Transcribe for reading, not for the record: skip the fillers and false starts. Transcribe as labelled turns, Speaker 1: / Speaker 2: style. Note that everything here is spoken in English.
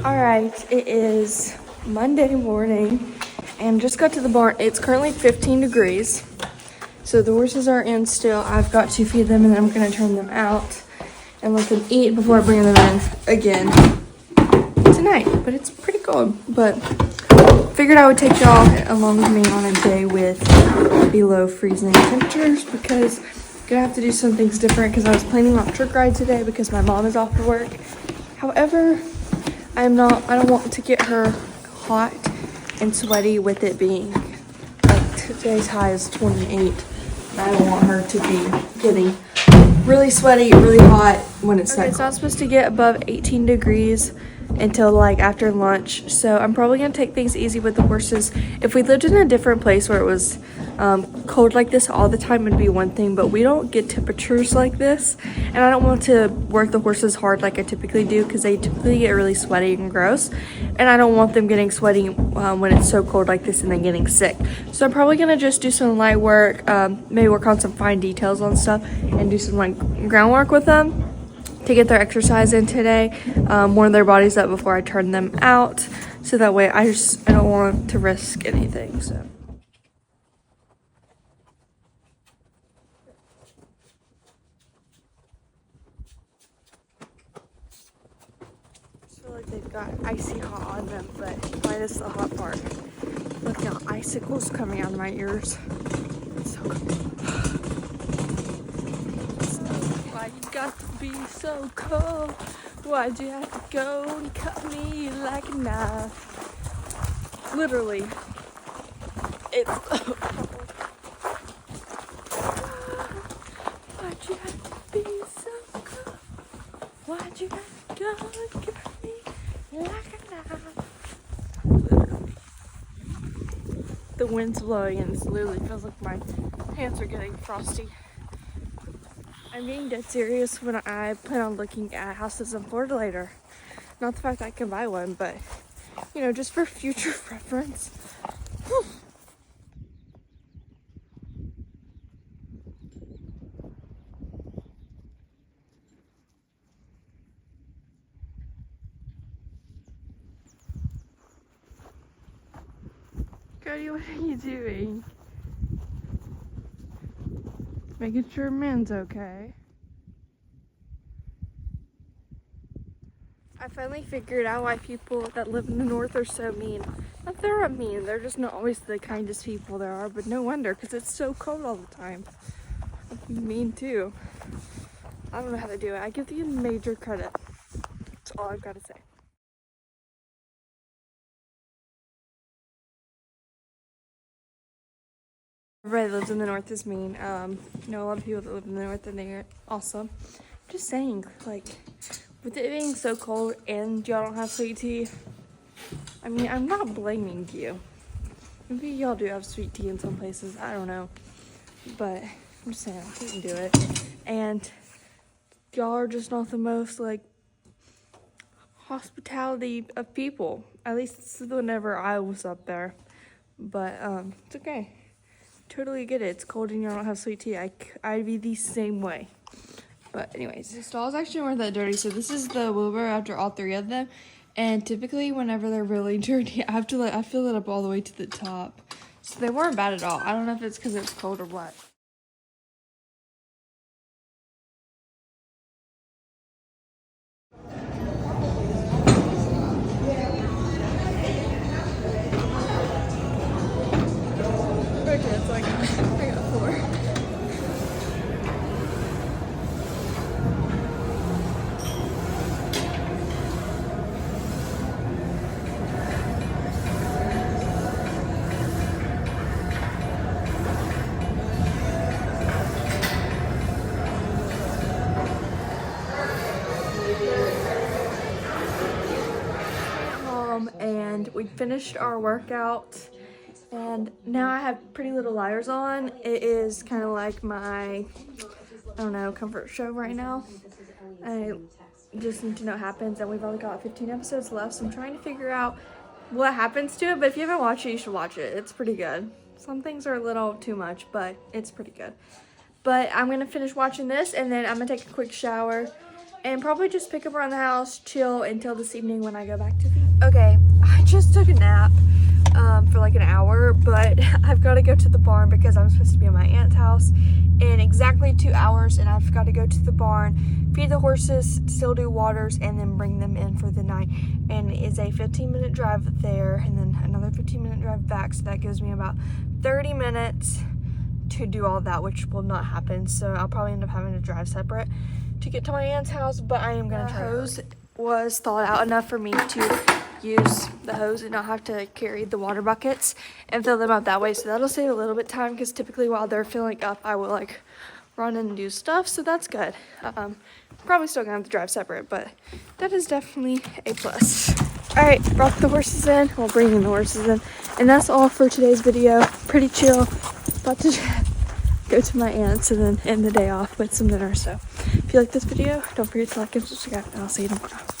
Speaker 1: All right, it is Monday morning and just got to the barn. It's currently 15 degrees. So the horses are in still. I've got to feed them and then I'm gonna turn them out and let them eat before I bring them in again tonight. But it's pretty cold, but figured I would take y'all along with me on a day with below freezing temperatures because I'm gonna have to do some things different because I was planning on a truck ride today because my mom is off for work. However, I don't want to get her hot and sweaty with it being like today's high is 28. And I don't want her to be getting really sweaty, really hot when it's It's not supposed to get above 18 degrees until like after lunch. So I'm probably gonna take things easy with the horses. If we lived in a different place where it was cold like this all the time, it'd be one thing, but we don't get temperatures like this. And I don't want to work the horses hard like I typically do because they typically get really sweaty and gross. And I don't want them getting sweaty when it's so cold like this and then getting sick. So I'm probably gonna just do some light work, maybe work on some fine details on stuff and do some like groundwork with them to get their exercise in today, warm their bodies up before I turn them out, so that way I don't want to risk anything. So I feel like they've got icy hot on them, but minus the hot part. Look now, icicles coming out of my ears. It's so cold. Why you got to be so cold? Why'd you have to go and cut me like a knife? Literally, it's so cold. Why'd you have to be so cold? Why'd you have to go and cut me like a knife? Literally. The wind's blowing and it literally feels like my hands are getting frosty. I'm being dead serious when I plan on looking at houses in Florida later. Not the fact that I can buy one, but, you know, just for future reference. Whew. Cody, what are you doing? Making sure Man's okay. I finally figured out why people that live in the north are so mean. Not they're not mean, they're just not always the kindest people there are, but no wonder, because it's so cold all the time. I'm mean too. I don't know how to do it. I give you major credit. That's all I've got to say. Everybody that lives in the north is mean. You know, a lot of people that live in the north and they're awesome. Just saying, like, with it being so cold and y'all don't have sweet tea, I mean, I'm not blaming you. Maybe y'all do have sweet tea in some places, I don't know. But I'm just saying, I couldn't do it. And y'all are just not the most, like, hospitality of people. At least whenever I was up there. But, it's okay. Totally get it. It's cold and you don't have sweet tea. I'd be the same way. But anyways, the stalls actually weren't that dirty. So this is the wheelbarrow after all three of them. And typically whenever they're really dirty, I fill it up all the way to the top. So they weren't bad at all. I don't know if it's because it's cold or what. Okay, so I got 4. And we finished our workout and now I have Pretty Little Liars on. It is kind of like my, I don't know, comfort show right now. I just need to know what happens and we've only got 15 episodes left, so I'm trying to figure out what happens to it. But if you haven't watched it, you should watch it. It's pretty good. Some things are a little too much, but it's pretty good. But I'm gonna finish watching this and then I'm gonna take a quick shower, and probably just pick up around the house, chill until this evening when I go back to feed. Okay, I just took a nap for like an hour, but I've got to go to the barn because I'm supposed to be at my aunt's house in exactly 2 hours, and I've got to go to the barn, feed the horses, still do waters, and then bring them in for the night. And it is a 15-minute drive there and then another 15-minute drive back, so that gives me about 30 minutes to do all that, which will not happen. So I'll probably end up having to drive separate to get to my aunt's house, but I am gonna try. The hose was thawed out enough for me to use the hose and not have to carry the water buckets and fill them up that way, so that'll save a little bit of time, because typically while they're filling up I will like run and do stuff, so that's good. Probably still gonna have to drive separate, but that is definitely a plus. All right, brought the horses in, well, bringing the horses in, and that's all for today's video. Pretty chill, about to go to my aunt's and then end the day off with some dinner. So if you like this video, don't forget to like and subscribe, and I'll see you tomorrow.